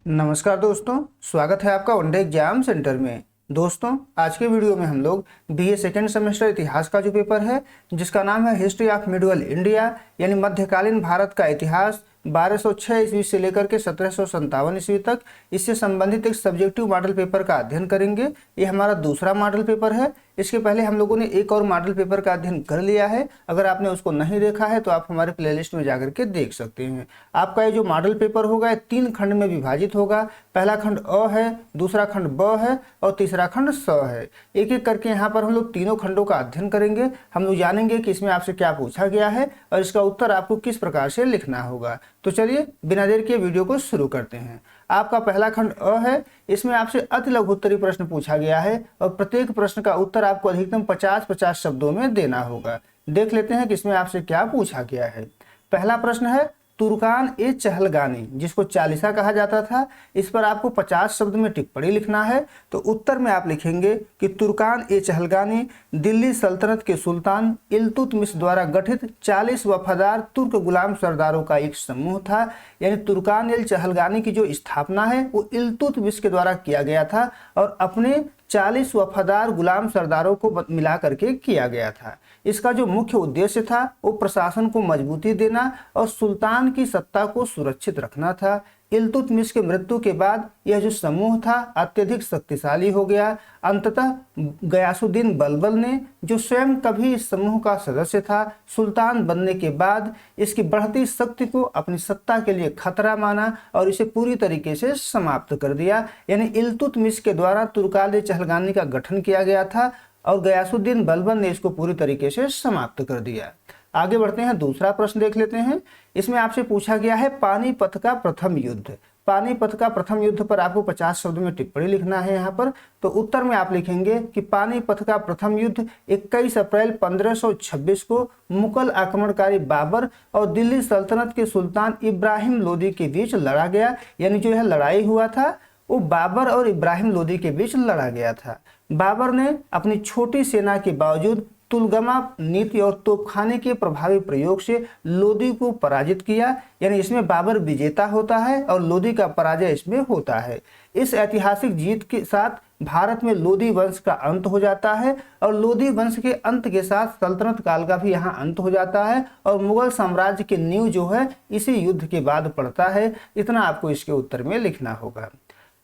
नमस्कार दोस्तों, स्वागत है आपका वनडे एग्जाम सेंटर में। दोस्तों, आज के वीडियो में हम लोग बीए सेकेंड सेमेस्टर इतिहास का जो पेपर है जिसका नाम है हिस्ट्री ऑफ मिडवल इंडिया यानी मध्यकालीन भारत का इतिहास 1206 ईस्वी से लेकर के 1757 ईस्वी तक, इससे संबंधित एक सब्जेक्टिव मॉडल पेपर का अध्ययन करेंगे। ये हमारा दूसरा मॉडल पेपर है। इसके पहले हम लोगों ने एक और मॉडल पेपर का अध्ययन कर लिया है। अगर आपने उसको नहीं देखा है तो आप हमारे प्लेलिस्ट में जाकर के देख सकते हैं। आपका ये जो मॉडल पेपर होगा 3 खंड में विभाजित होगा। पहला खंड अ है, दूसरा खंड ब है और तीसरा खंड स है। एक एक करके यहाँ पर हम लोग तीनों खंडों का अध्ययन करेंगे। हम लोग जानेंगे कि इसमें आपसे क्या पूछा गया है और इसका उत्तर आपको किस प्रकार से लिखना होगा। तो चलिए बिना देर के वीडियो को शुरू करते हैं। आपका पहला खंड अ है। इसमें आपसे अति लघु उत्तरीय प्रश्न पूछा गया है और प्रत्येक प्रश्न का उत्तर आपको अधिकतम 50-50 शब्दों में देना होगा। देख लेते हैं कि इसमें आपसे क्या पूछा गया है। पहला प्रश्न है तुर्कान ए चहलगानी, जिसको चालीसा कहा जाता था। इस पर आपको 50 शब्द में टिप्पणी लिखना है। तो उत्तर में आप लिखेंगे कि तुर्कान ए चहलगानी दिल्ली सल्तनत के सुल्तान इल्तुतमिश द्वारा गठित 40 वफादार तुर्क गुलाम सरदारों का एक समूह था। यानी तुर्कान ए चहलगानी की जो स्थापना है वो इल्तुतमिश के द्वारा किया गया था और अपने 40 वफादार गुलाम सरदारों को मिला करके किया गया था। इसका जो मुख्य उद्देश्य था वो प्रशासन को मजबूती देना और सुल्तान की सत्ता को सुरक्षित रखना था। इल्तुतमिश के मृत्यु के बाद यह जो समूह था अत्यधिक शक्तिशाली हो गया। अंततः गयासुद्दीन बलबल ने, जो स्वयं कभी इस समूह का सदस्य था, सुल्तान बनने के बाद इसकी बढ़ती शक्ति को अपनी सत्ता के लिए खतरा माना और इसे पूरी तरीके से समाप्त कर दिया। यानी इल्तुतमिश के द्वारा तुर्कान चहलगानी का गठन किया गया था और गयासुद्दीन बलबल ने इसको पूरी तरीके से समाप्त कर दिया। आगे बढ़ते हैं, दूसरा प्रश्न देख लेते हैं। इसमें आपसे पूछा गया है पानीपत का प्रथम युद्ध। पानीपत का प्रथम युद्ध पर आपको 50 शब्द में टिप्पणी लिखना है यहाँ पर। तो उत्तर में आप लिखेंगे कि पानीपत का प्रथम युद्ध 21 अप्रैल 1526 को मुगल आक्रमणकारी बाबर और दिल्ली सल्तनत के सुल्तान इब्राहिम लोदी के बीच लड़ा गया। यानी जो यह लड़ाई हुआ था वो बाबर और इब्राहिम लोदी के बीच लड़ा गया था। बाबर ने अपनी छोटी सेना के बावजूद तुलगमा नीति और तोपखाने के प्रभावी प्रयोग से लोदी को पराजित किया। यानी इसमें बाबर विजेता होता है और लोदी का पराजय इसमें होता है। इस ऐतिहासिक जीत के साथ भारत में लोदी वंश का अंत हो जाता है और लोदी वंश के अंत के साथ सल्तनत काल का भी यहाँ अंत हो जाता है और मुगल साम्राज्य की नींव जो है इसी युद्ध के बाद पड़ता है। इतना आपको इसके उत्तर में लिखना होगा।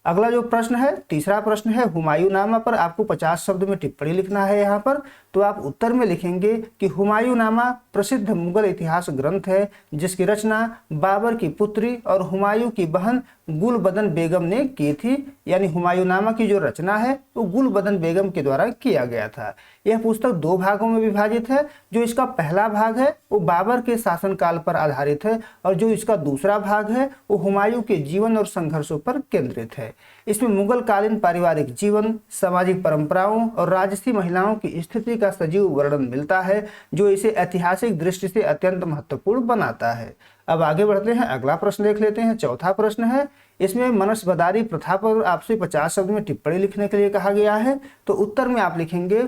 अगला जो प्रश्न है, तीसरा प्रश्न है हुमायूंनामा पर आपको 50 शब्द में टिप्पणी लिखना है यहाँ पर। तो आप उत्तर में लिखेंगे कि हुमायूंनामा प्रसिद्ध मुगल इतिहास ग्रंथ है जिसकी रचना बाबर की पुत्री और हुमायूं की बहन गुलबदन बेगम ने की थी। यानी हुमायूंनामा की जो रचना है वो गुलबदन बेगम के द्वारा किया गया था। यह पुस्तक 2 भागों में विभाजित है। जो इसका पहला भाग है वो बाबर के शासनकाल पर आधारित है और जो इसका दूसरा भाग है वो हुमायूं के जीवन और संघर्षों पर केंद्रित है। इसमें मुगल कालीन पारिवारिक जीवन, सामाजिक परंपराओं और राजसी महिलाओं की स्थिति का सजीव वर्णन मिलता है, जो इसे ऐतिहासिक दृष्टि से अत्यंत महत्वपूर्ण बनाता है। अब आगे बढ़ते हैं, अगला प्रश्न देख लेते हैं। चौथा प्रश्न है, इसमें मनसबदारी प्रथा पर आपसे 50 शब्द में टिप्पणी लिखने के लिए कहा गया है। तो उत्तर में आप लिखेंगे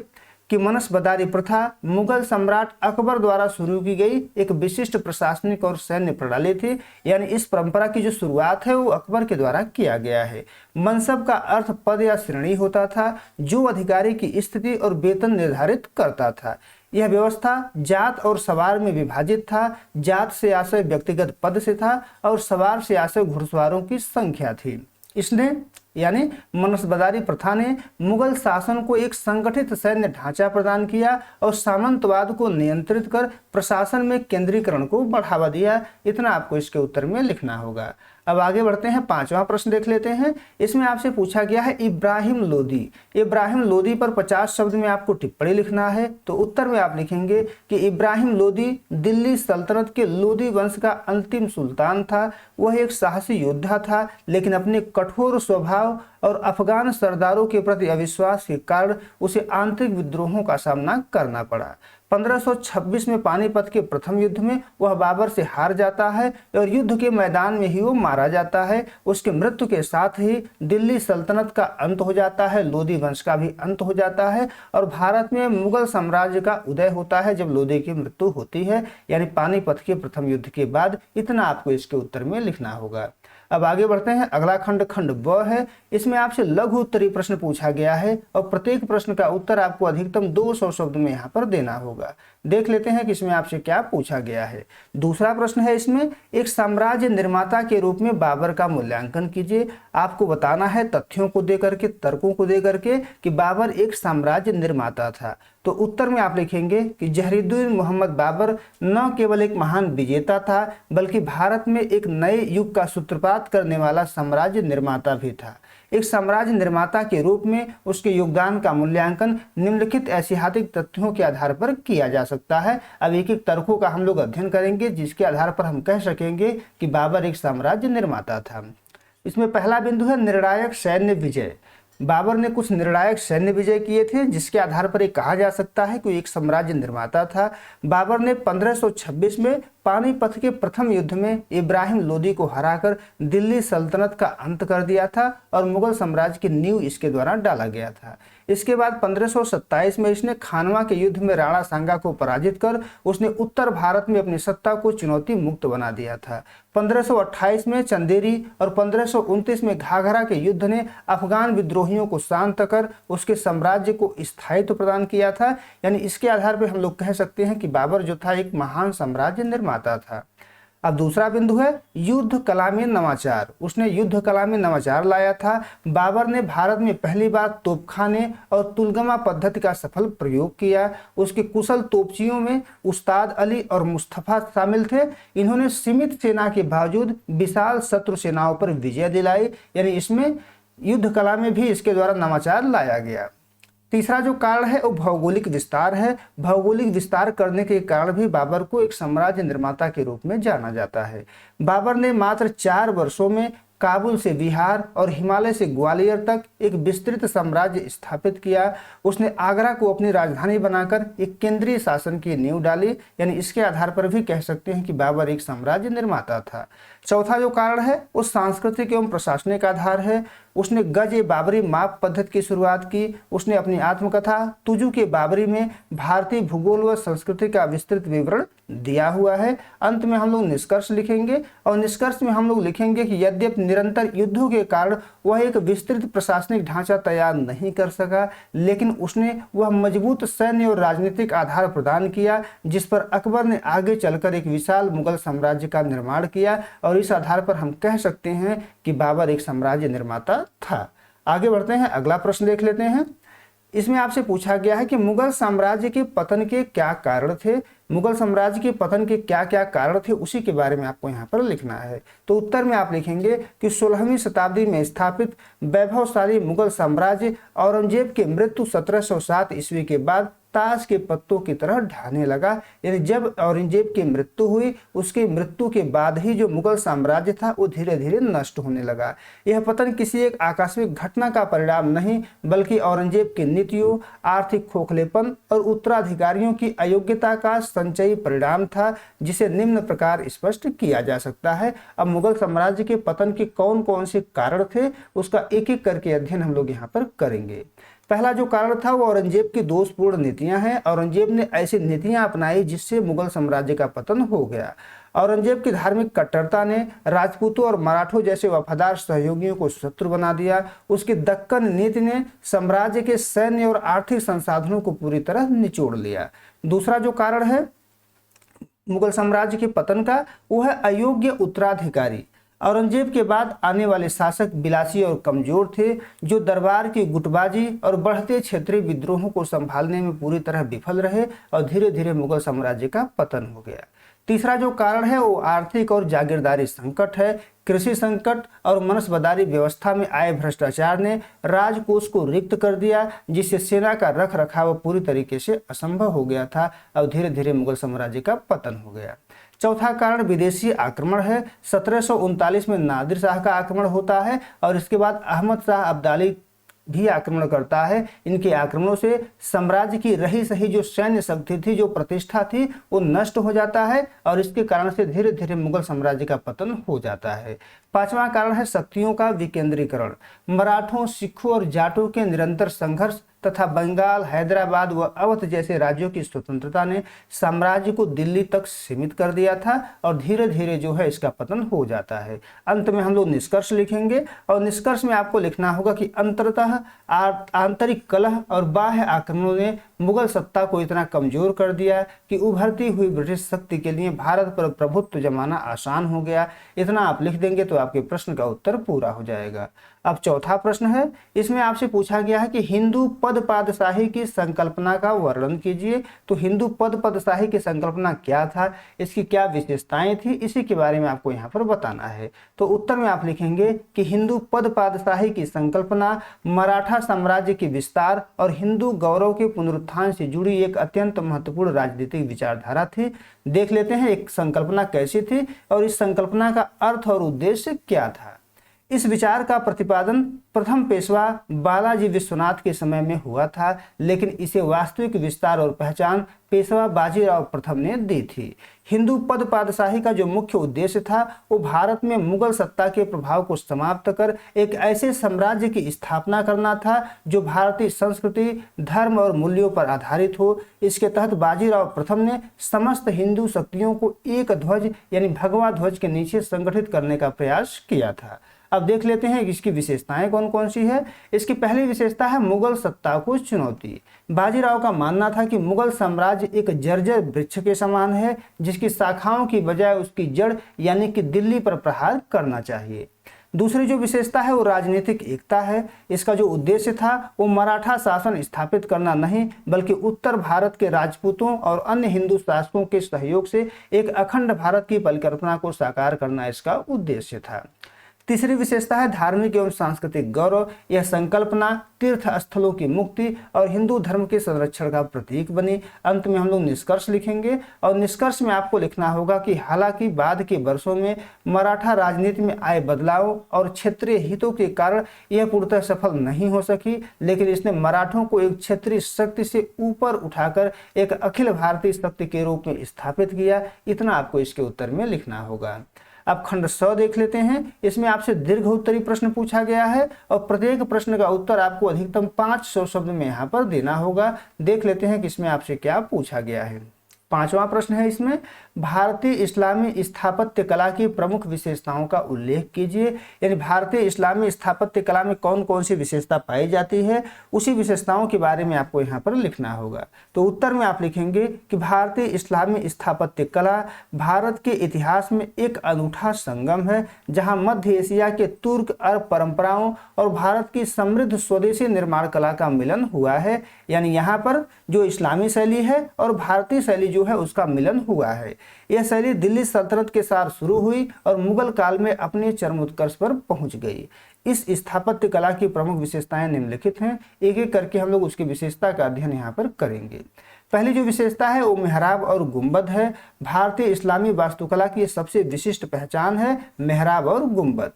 कि मनसबदारी प्रथा मुगल सम्राट अकबर द्वारा शुरू की गई एक विशिष्ट प्रशासनिक और सैन्य प्रणाली थी। यानी इस परंपरा की जो शुरुआत है वो अकबर के द्वारा किया गया है। मनसब का अर्थ पद या श्रेणी होता था जो अधिकारी की स्थिति और वेतन निर्धारित करता था। यह व्यवस्था जात और सवार में विभाजित था। जात से आशय व्यक्तिगत पद से था और सवार से आशय घुड़सवारों की संख्या थी। इसने यानी मनसबदारी प्रथा ने मुगल शासन को एक संगठित सैन्य ढांचा प्रदान किया और सामंतवाद को नियंत्रित कर प्रशासन में केंद्रीकरण को बढ़ावा दिया। इतना आपको इसके उत्तर में लिखना होगा। अब आगे बढ़ते हैं, 5वां प्रश्न देख लेते हैं। इसमें आपसे पूछा गया है इब्राहिम लोदी। इब्राहिम लोदी पर 50 शब्द में आपको टिप्पणी लिखना है। तो उत्तर में आप लिखेंगे कि इब्राहिम लोदी दिल्ली सल्तनत के लोदी वंश का अंतिम सुल्तान था। वह एक साहसी योद्धा था, लेकिन अपने कठोर स्वभाव और अफगान सरदारों के प्रति अविश्वास के कारण उसे आंतरिक विद्रोहों का सामना करना पड़ा। 1526 में पानीपत के प्रथम युद्ध में वह बाबर से हार जाता है और युद्ध के मैदान में ही वो मारा जाता है। उसके मृत्यु के साथ ही दिल्ली सल्तनत का अंत हो जाता है, लोदी वंश का भी अंत हो जाता है और भारत में मुगल साम्राज्य का उदय होता है जब लोदी की मृत्यु होती है। यानी पानीपत के प्रथम युद्ध के बाद। इतना आपको इसके उत्तर में लिखना होगा। अब आगे बढ़ते हैं। अगला खंड खंड ब है। इसमें आपसे लघु उत्तरीय प्रश्न पूछा गया है और प्रत्येक प्रश्न का उत्तर आपको अधिकतम 200 शब्द में यहाँ पर देना होगा। देख लेते हैं कि इसमें आपसे क्या पूछा गया है। दूसरा प्रश्न है इसमें, एक साम्राज्य निर्माता के रूप में बाबर का मूल्यांकन कीजिए। आपको बताना है तथ्यों को देकर के, तर्कों को देकर के कि बाबर एक साम्राज्य निर्माता था। तो उत्तर में आप लिखेंगे कि जहरीद्दीन मोहम्मद बाबर न केवल एक महान विजेता था बल्कि भारत में एक नए युग का सूत्रपात करने वाला साम्राज्य निर्माता भी था। एक साम्राज्य निर्माता के रूप में उसके योगदान का मूल्यांकन निम्नलिखित ऐतिहासिक तथ्यों के आधार पर किया जा सकता है। अब एक एक तर्कों का हम लोग अध्ययन करेंगे जिसके आधार पर हम कह सकेंगे कि बाबर एक साम्राज्य निर्माता था। इसमें पहला बिंदु है निर्णायक सैन्य विजय। बाबर ने कुछ निर्णायक सैन्य विजय किए थे जिसके आधार पर ये कहा जा सकता है कि एक साम्राज्य निर्माता था। बाबर ने 1526 में पानीपत के प्रथम युद्ध में इब्राहिम लोदी को हराकर दिल्ली सल्तनत का अंत कर दिया था और मुगल साम्राज्य की नींव इसके द्वारा डाला गया था। इसके बाद 1527 में इसने खानवा के युद्ध में राणा सांगा को पराजित कर उसने उत्तर भारत में अपनी सत्ता को चुनौती मुक्त बना दिया था। 1528 में चंदेरी और 1529 में घाघरा के युद्ध ने अफगान विद्रोहियों को शांत कर उसके साम्राज्य को स्थायित्व प्रदान किया था। यानी इसके आधार पर हम लोग कह सकते हैं कि बाबर जो था एक महान साम्राज्य निर्माता था। अब दूसरा बिंदु है युद्ध कला में नवाचार। उसने युद्ध कला में नवाचार लाया था। बाबर ने भारत में पहली बार तोपखाने और तुलगमा पद्धति का सफल प्रयोग किया। उसके कुशल तोपचियों में उस्ताद अली और मुस्तफा शामिल थे। इन्होंने सीमित सेना के बावजूद विशाल शत्रु सेनाओं पर विजय दिलाई। यानी इसमें युद्ध कला में भी इसके द्वारा नवाचार लाया गया। तीसरा जो कारण है वो भौगोलिक विस्तार है। भौगोलिक विस्तार करने के कारण भी बाबर को एक साम्राज्य निर्माता के रूप में जाना जाता है। बाबर ने मात्र 4 वर्षों में काबुल से बिहार और हिमालय से ग्वालियर तक एक विस्तृत साम्राज्य स्थापित किया। उसने आगरा को अपनी राजधानी बनाकर एक केंद्रीय शासन की नींव डाली। यानी इसके आधार पर भी कह सकते हैं कि बाबर एक साम्राज्य निर्माता था। चौथा जो कारण है वो सांस्कृतिक एवं प्रशासनिक आधार है। उसने गज ए बाबरी माप पद्धति की शुरुआत की। उसने अपनी आत्मकथा तुजु के बाबरी में भारतीय भूगोल व संस्कृति का विस्तृत विवरण दिया हुआ है। अंत में हम लोग निष्कर्ष लिखेंगे और निष्कर्ष में हम लोग लिखेंगे कि यद्यपि निरंतर युद्धों के कारण वह एक विस्तृत प्रशासनिक ढांचा तैयार नहीं कर सका, लेकिन उसने वह मजबूत सैन्य और राजनीतिक आधार प्रदान किया जिस पर अकबर ने आगे चलकर एक विशाल मुगल साम्राज्य का निर्माण किया। और इस आधार पर हम कह सकते हैं कि बाबर एक साम्राज्य निर्माता था। आगे बढ़ते हैं, अगला प्रश्न देख लेते हैं। इसमें आपसे पूछा गया है कि मुगल साम्राज्य के पतन के क्या कारण थे। मुगल साम्राज्य के पतन के क्या क्या कारण थे उसी के बारे में आपको यहाँ पर लिखना है। तो उत्तर में आप लिखेंगे कि 16वीं शताब्दी में स्थापित वैभवशाली मुगल साम्राज्य औरंगजेब की मृत्यु 1707 ईस्वी के बाद ताश के पत्तों की तरह ढहने लगा। यानी जब औरंगजेब की मृत्यु हुई उसकी मृत्यु के बाद ही जो मुगल साम्राज्य था वो धीरे धीरे नष्ट होने लगा। यह पतन किसी एक आकस्मिक घटना का परिणाम नहीं बल्कि औरंगजेब की नीतियों, आर्थिक खोखलेपन और उत्तराधिकारियों की अयोग्यता का संचयी परिणाम था, जिसे निम्न प्रकार स्पष्ट किया जा सकता है। अब मुगल साम्राज्य के पतन के कौन कौन से कारण थे उसका एक एक करके अध्ययन हम लोग यहाँ पर करेंगे। पहला जो कारण था वो औरंगजेब की दोषपूर्ण नीतियां हैं। औरंगजेब ने ऐसी नीतियां अपनाई जिससे मुगल साम्राज्य का पतन हो गया। औरंगजेब की धार्मिक कट्टरता ने राजपूतों और मराठों जैसे वफादार सहयोगियों को शत्रु बना दिया। उसकी दक्कन नीति ने साम्राज्य के सैन्य और आर्थिक संसाधनों को पूरी तरह निचोड़ लिया। दूसरा जो कारण है मुगल साम्राज्य के पतन का वो है अयोग्य उत्तराधिकारी। औरंगजेब के बाद आने वाले शासक विलासी और कमजोर थे जो दरबार की गुटबाजी और बढ़ते क्षेत्रीय विद्रोहों को संभालने में पूरी तरह विफल रहे और धीरे धीरे मुगल साम्राज्य का पतन हो गया। तीसरा जो कारण है वो आर्थिक और जागीरदारी संकट है। कृषि संकट और मनसबदारी व्यवस्था में आए भ्रष्टाचार ने राजकोष को रिक्त कर दिया जिससे सेना का रख रखाव पूरी तरीके से असंभव हो गया था और धीरे धीरे मुगल साम्राज्य का पतन हो गया। चौथा कारण विदेशी आक्रमण है। 1739 में नादिर शाह का आक्रमण होता है और इसके बाद अहमद शाह अब्दाली भी आक्रमण करता है। इनके आक्रमणों से साम्राज्य की रही सही जो सैन्य शक्ति थी, जो प्रतिष्ठा थी, वो नष्ट हो जाता है और इसके कारण से धीरे धीरे मुगल साम्राज्य का पतन हो जाता है। पांचवा कारण है शक्तियों का विकेंद्रीकरण। मराठों, सिखों और जाटों के निरंतर संघर्ष तथा बंगाल, हैदराबाद व अवध जैसे राज्यों की स्वतंत्रता ने साम्राज्य को दिल्ली तक सीमित कर दिया था और धीरे धीरे जो है इसका पतन हो जाता है। अंत में हम लोग निष्कर्ष लिखेंगे और निष्कर्ष में आपको लिखना होगा कि अंततः आंतरिक कलह और बाह्य आक्रमणों ने मुगल सत्ता को इतना कमजोर कर दिया कि उभरती हुई ब्रिटिश शक्ति के लिए भारत पर प्रभुत्व जमाना आसान हो गया। इतना आप लिख देंगे तो आपके प्रश्न का उत्तर पूरा हो जाएगा। अब चौथा प्रश्न है, इसमें आपसे पूछा गया है कि हिंदू पद पादशाही की संकल्पना का वर्णन कीजिए। तो हिंदू पद पादशाही की संकल्पना क्या था, इसकी क्या विशेषताएं थी, इसी के बारे में आपको यहाँ पर बताना है। तो उत्तर में आप लिखेंगे कि हिंदू पद पादशाही की संकल्पना मराठा साम्राज्य के विस्तार और हिंदू गौरव के पुनरुत्थान से जुड़ी एक अत्यंत महत्वपूर्ण राजनीतिक विचारधारा थी। देख लेते हैं एक संकल्पना कैसी थी और इस संकल्पना का अर्थ और उद्देश्य क्या था। इस विचार का प्रतिपादन प्रथम पेशवा बालाजी विश्वनाथ के समय में हुआ था, लेकिन इसे वास्तविक विस्तार और पहचान पेशवा बाजीराव प्रथम ने दी थी। हिंदू पद पादशाही का जो मुख्य उद्देश्य था वो भारत में मुगल सत्ता के प्रभाव को समाप्त कर एक ऐसे साम्राज्य की स्थापना करना था जो भारतीय संस्कृति, धर्म और मूल्यों पर आधारित हो। इसके तहत बाजीराव प्रथम ने समस्त हिंदू शक्तियों को एक ध्वज यानी भगवा ध्वज के नीचे संगठित करने का प्रयास किया था। अब देख लेते हैं इसकी विशेषताएं कौन कौन सी है। इसकी पहली विशेषता है मुगल सत्ता को चुनौती। बाजीराव का मानना था कि मुगल साम्राज्य एक जर्जर वृक्ष के समान है जिसकी शाखाओं की बजाय उसकी जड़ यानी कि दिल्ली पर प्रहार करना चाहिए। दूसरी जो विशेषता है वो राजनीतिक एकता है। इसका जो उद्देश्य था वो मराठा शासन स्थापित करना नहीं बल्कि उत्तर भारत के राजपूतों और अन्य हिंदू शासकों के सहयोग से एक अखंड भारत की परिकल्पना को साकार करना इसका उद्देश्य था। तीसरी विशेषता है धार्मिक एवं सांस्कृतिक गौरव। यह संकल्पना तीर्थ स्थलों की मुक्ति और हिंदू धर्म के संरक्षण का प्रतीक बनी। अंत में हम लोग निष्कर्ष लिखेंगे और निष्कर्ष में आपको लिखना होगा कि हालांकि बाद के वर्षों में मराठा राजनीति में आए बदलाव और क्षेत्रीय हितों के कारण यह पूर्णतः सफल नहीं हो सकी, लेकिन इसने मराठों को एक क्षेत्रीय शक्ति से ऊपर उठाकर एक अखिल भारतीय शक्ति के रूप में स्थापित किया। इतना आपको इसके उत्तर में लिखना होगा। अब खंड 100 देख लेते हैं। इसमें आपसे दीर्घ उत्तरी प्रश्न पूछा गया है और प्रत्येक प्रश्न का उत्तर आपको अधिकतम 500 शब्द में यहाँ पर देना होगा। देख लेते हैं कि इसमें आपसे क्या पूछा गया है। पांचवा प्रश्न है इसमें, भारतीय इस्लामी स्थापत्य कला की प्रमुख विशेषताओं का उल्लेख कीजिए। यानी भारतीय इस्लामी स्थापत्य कला में कौन कौन सी विशेषता पाई जाती है उसी विशेषताओं के बारे में आपको यहाँ पर लिखना होगा। तो उत्तर में आप लिखेंगे कि भारतीय इस्लामी स्थापत्य कला भारत के इतिहास में एक अनूठा संगम है जहाँ मध्य एशिया के तुर्क अरब परंपराओं और भारत की समृद्ध स्वदेशी निर्माण कला का मिलन हुआ है। यानी यहाँ पर जो इस्लामी शैली है और भारतीय शैली जो है उसका मिलन हुआ है। यह शैली दिल्ली सल्तनत के साथ शुरू हुई और मुगल काल में अपने चरमोत्कर्ष पर पहुंच गई। इस स्थापत्य कला की प्रमुख विशेषताएं निम्नलिखित हैं। एक एक करके हम लोग उसकी विशेषता का अध्ययन यहाँ पर करेंगे। पहली जो विशेषता है वो मेहराब और गुंबद है। भारतीय इस्लामी वास्तुकला की सबसे विशिष्ट पहचान है मेहराब और गुंबद।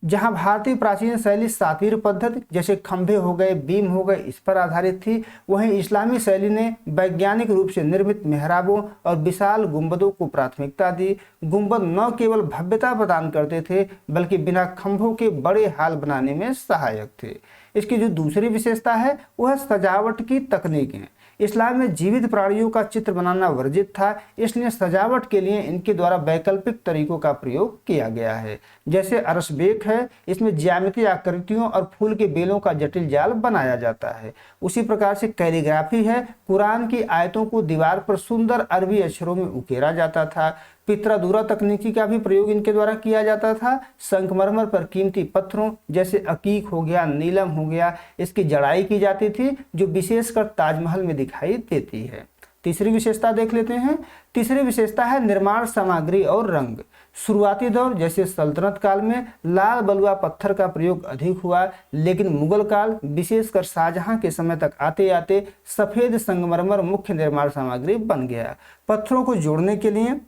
जहां भारतीय प्राचीन शैली सातीर पद्धति जैसे खंभे हो गए, बीम हो गए, इस पर आधारित थी, वहीं इस्लामी शैली ने वैज्ञानिक रूप से निर्मित मेहराबों और विशाल गुंबदों को प्राथमिकता दी। गुंबद न केवल भव्यता प्रदान करते थे बल्कि बिना खंभों के बड़े हाल बनाने में सहायक थे। इसकी जो दूसरी विशेषता है वह सजावट की तकनीकें। इस्लाम में जीवित प्राणियों का चित्र बनाना वर्जित था, इसलिए सजावट के लिए इनके द्वारा वैकल्पिक तरीकों का प्रयोग किया गया है। जैसे अरसबेक है, इसमें ज्यामितीय आकृतियों और फूल के बेलों का जटिल जाल बनाया जाता है। उसी प्रकार से कैलीग्राफी है, कुरान की आयतों को दीवार पर सुंदर अरबी अक्षरों में उकेरा जाता था। पित्रादुरा तकनीकी का भी प्रयोग इनके द्वारा किया जाता था। संगमरमर पर कीमती पत्थरों जैसे अकीक हो गया, नीलम हो गया, इसकी जड़ाई की जाती थी जो विशेषकर ताजमहल में दिखाई देती है। तीसरी विशेषता देख लेते हैं। तीसरी विशेषता है निर्माण सामग्री और रंग। शुरुआती दौर जैसे सल्तनत काल में लाल बलुआ पत्थर का प्रयोग अधिक हुआ, लेकिन मुगल काल विशेषकर शाहजहां के समय तक आते आते सफेद संगमरमर मुख्य निर्माण सामग्री बन गया। पत्थरों को जोड़ने के लिए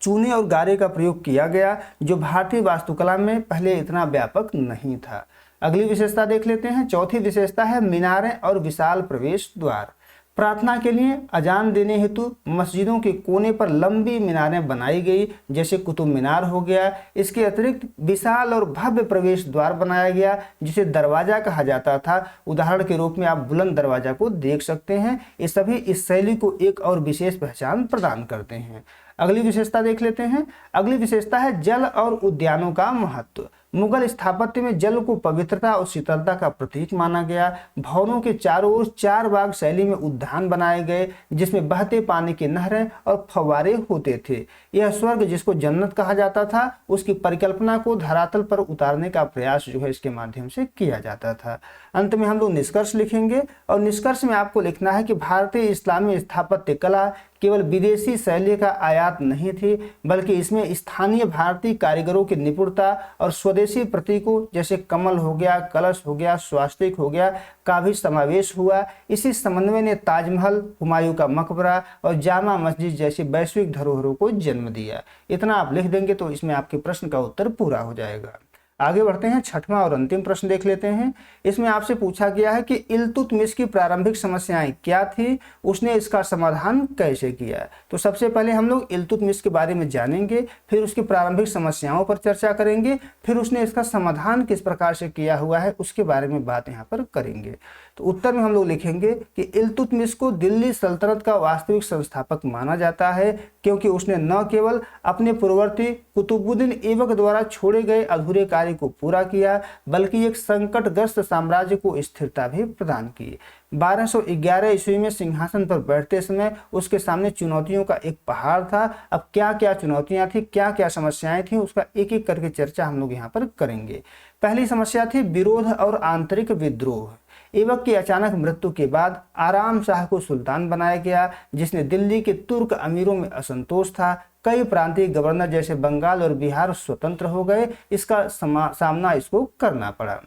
चूने और गारे का प्रयोग किया गया जो भारतीय वास्तुकला में पहले इतना व्यापक नहीं था। अगली विशेषता देख लेते हैं। चौथी विशेषता है मीनारें और विशाल प्रवेश द्वार। प्रार्थना के लिए अजान देने हेतु मस्जिदों के कोने पर लंबी मीनारें बनाई गई, जैसे कुतुब मीनार हो गया। इसके अतिरिक्त विशाल और भव्य प्रवेश द्वार बनाया गया जिसे दरवाजा कहा जाता था। उदाहरण के रूप में आप बुलंद दरवाजा को देख सकते हैं। ये सभी इस शैली को एक और विशेष पहचान प्रदान करते हैं। अगली विशेषता देख लेते हैं। अगली विशेषता है जल और उद्यानों का महत्व। मुगल स्थापत्य में जल को पवित्रता और शीतलता का प्रतीक माना गया। भवनों के चारों ओर 4 बाग शैली में उद्यान बनाए गए जिसमें बहते पानी की नहरें और फव्वारे होते थे। यह स्वर्ग जिसको जन्नत कहा जाता था उसकी परिकल्पना को धरातल पर उतारने का प्रयास जो है इसके माध्यम से किया जाता था। अंत में हम लोग निष्कर्ष लिखेंगे और निष्कर्ष में आपको लिखना है कि भारतीय इस्लामी स्थापत्य कला केवल विदेशी शैली का आयात नहीं थी, बल्कि इसमें स्थानीय भारतीय कारीगरों की निपुणता और स्वदेशी प्रतीकों जैसे कमल हो गया, कलश हो गया, स्वास्तिक हो गया का भी समावेश हुआ। इसी समन्वय ने ताजमहल, हुमायूं का मकबरा और जामा मस्जिद जैसी वैश्विक धरोहरों को जन्म दिया। इतना आप लिख देंगे तो इसमें आपके प्रश्न का उत्तर पूरा हो जाएगा। आगे बढ़ते हैं, 6वां और अंतिम प्रश्न देख लेते हैं। इसमें आपसे पूछा गया है कि इल्तुतमिश की प्रारंभिक समस्याएं क्या थी, उसने इसका समाधान कैसे किया। तो सबसे पहले हम लोग इल्तुतमिश के बारे में जानेंगे, फिर उसकी प्रारंभिक समस्याओं पर चर्चा करेंगे, फिर उसने इसका समाधान किस प्रकार से किया हुआ है उसके बारे में बात यहाँ पर करेंगे। तो उत्तर में हम लोग लिखेंगे कि इल्तुतमिश को दिल्ली सल्तनत का वास्तविक संस्थापक माना जाता है, क्योंकि उसने न केवल अपने पूर्ववर्ती कुतुबुद्दीन ऐबक द्वारा छोड़े गए अधूरे कार्य को पूरा किया, बल्कि एक संकटग्रस्त साम्राज्य को स्थिरता भी प्रदान की। 1211 ईस्वी में सिंहासन पर बैठते समय उसके सामने चुनौतियों का एक पहाड़ था। अब क्या क्या चुनौतियां थी, क्या क्या समस्याएं थी, उसका एक एक करके चर्चा हम लोग यहाँ पर करेंगे। पहली समस्या थी विरोध और आंतरिक विद्रोह। ऐबक की अचानक मृत्यु के बाद आराम शाह को सुल्तान बनाया गया, जिसने दिल्ली के तुर्क अमीरों में असंतोष था। कई प्रांतीय गवर्नर जैसे बंगाल और बिहार स्वतंत्र हो गए, इसका सामना इसको करना पड़ा।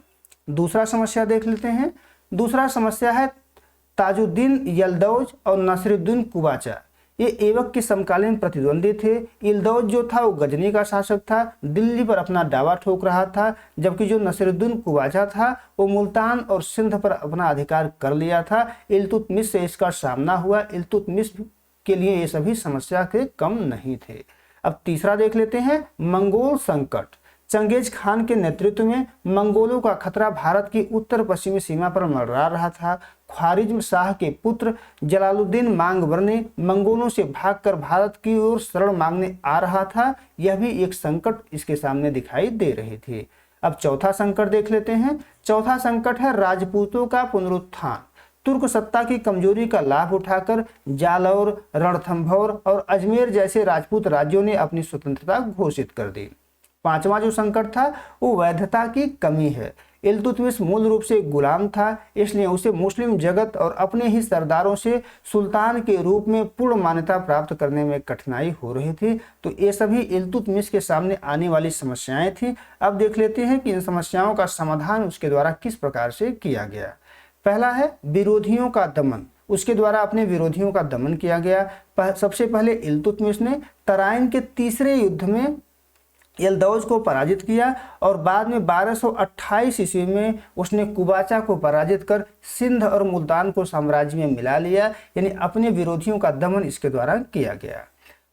दूसरा समस्या देख लेते हैं। दूसरा समस्या है ताजुद्दीन यल्दौज और नसीरुद्दीन कुबाचा। ये ऐबक के समकालीन प्रतिद्वंदी थे। यल्दौज जो था वो गजनी का शासक था, दिल्ली पर अपना दावा ठोक रहा था, जबकि जो नसीरुद्दीन कुबाचा था वो मुल्तान और सिंध पर अपना अधिकार कर लिया था। इल्तुतमिश से इसका सामना हुआ। इल्तुतमिश के लिए ये सभी समस्या के कम नहीं थे। अब तीसरा देख लेते हैं, मंगोल संकट। चंगेज खान के नेतृत्व में मंगोलों का खतरा भारत की उत्तर पश्चिमी सीमा पर मंडरा रहा था। ख्वारिज्म शाह के पुत्र जलालुद्दीन मांगबरनी मंगोलों से भागकर भारत की ओर शरण मांगने आ रहा था। यह भी एक संकट इसके सामने दिखाई दे रही थी। अब चौथा संकट देख लेते हैं। चौथा संकट है राजपूतों का पुनरुत्थान। तुर्क सत्ता की कमजोरी का लाभ उठाकर जालौर, रणथंभौर और अजमेर जैसे राजपूत राज्यों ने अपनी स्वतंत्रता घोषित कर दी। पांचवा जो संकट था वो वैधता की कमी है। इल्तुतमिश मूल रूप से गुलाम था, इसलिए उसे मुस्लिम जगत और अपने ही सरदारों से सुल्तान के रूप में पूर्ण मान्यता प्राप्त करने में कठिनाई हो रही थी। तो ये सभी इल्तुतमिश के सामने आने वाली समस्याएं थी। अब देख लेते हैं कि इन समस्याओं का समाधान उसके द्वारा किस प्रकार से किया गया। पहला है विरोधियों का दमन। उसके द्वारा अपने विरोधियों का दमन किया गया। सबसे पहले इल्तुतमिश ने तराइन के तीसरे युद्ध में यल्दौज को पराजित किया और बाद में 1228 ईस्वी में उसने कुबाचा को पराजित कर सिंध और मुल्तान को साम्राज्य में मिला लिया। यानी अपने विरोधियों का दमन इसके द्वारा किया गया।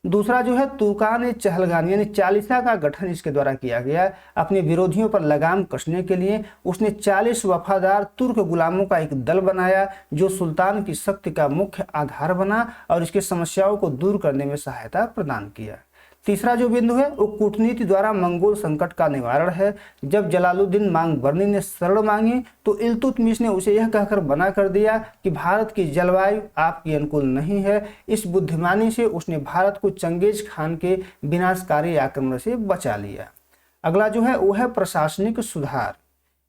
दूसरा जो है तुर्कान चहलगान यानी चालीसा का गठन इसके द्वारा किया गया। अपने विरोधियों पर लगाम कसने के लिए उसने 40 वफादार तुर्क गुलामों का एक दल बनाया, जो सुल्तान की शक्ति का मुख्य आधार बना और इसकी समस्याओं को दूर करने में सहायता प्रदान किया। तीसरा जो बिंदु है वो कूटनीति द्वारा मंगोल संकट का निवारण है। जब जलालुद्दीन मांगबरनी ने शरण मांगी तो इल्तुतमिश ने उसे यह कहकर मना कर दिया कि भारत की जलवायु आपके अनुकूल नहीं है। इस बुद्धिमानी से उसने भारत को चंगेज खान के विनाशकारी आक्रमण से बचा लिया। अगला जो है वो है प्रशासनिक सुधार।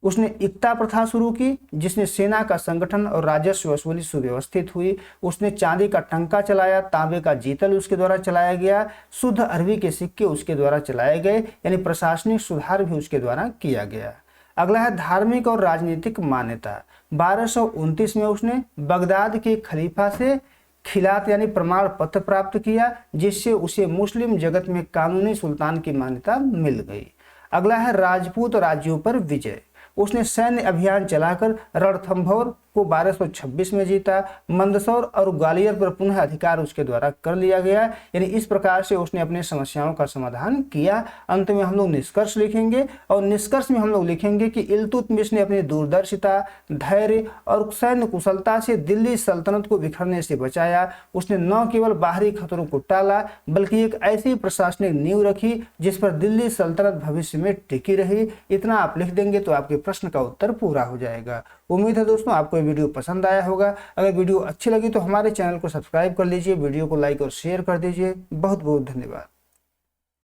उसने इक्ता प्रथा शुरू की, जिसने सेना का संगठन और राजस्व वसूली सुव्यवस्थित हुई। उसने चांदी का टंका चलाया, तांबे का जीतल उसके द्वारा चलाया गया, शुद्ध अरबी के सिक्के उसके द्वारा चलाए गए। यानी प्रशासनिक सुधार भी उसके द्वारा किया गया। अगला है धार्मिक और राजनीतिक मान्यता। 1229 में उसने बगदाद के खलीफा से खिलात यानी प्रमाण पत्र प्राप्त किया, जिससे उसे मुस्लिम जगत में कानूनी सुल्तान की मान्यता मिल गई। अगला है राजपूत राज्यों पर विजय। उसने सैन्य अभियान चलाकर रणथंभौर, को 1226 में जीता। मंदसौर और ग्वालियर पर पुनः अधिकार उसके द्वारा कर लिया गया। यानी इस प्रकार से उसने अपनी समस्याओं का समाधान किया। अंत में हम लोग निष्कर्ष लिखेंगे और निष्कर्ष में हम लोग लिखेंगे कि इल्तुतमिश ने अपनी दूरदर्शिता, धैर्य और सैन्य कुशलता से दिल्ली सल्तनत को बिखरने से बचाया। उसने न केवल बाहरी खतरों को टाला बल्कि एक ऐसी प्रशासनिक नींव रखी जिस पर दिल्ली सल्तनत भविष्य में टिकी रही। इतना आप लिख देंगे तो आपके प्रश्न का उत्तर पूरा हो जाएगा। उम्मीद है दोस्तों आपको ये वीडियो पसंद आया होगा। अगर वीडियो अच्छी लगी तो हमारे चैनल को सब्सक्राइब कर लीजिए, वीडियो को लाइक और शेयर कर दीजिए। बहुत बहुत धन्यवाद।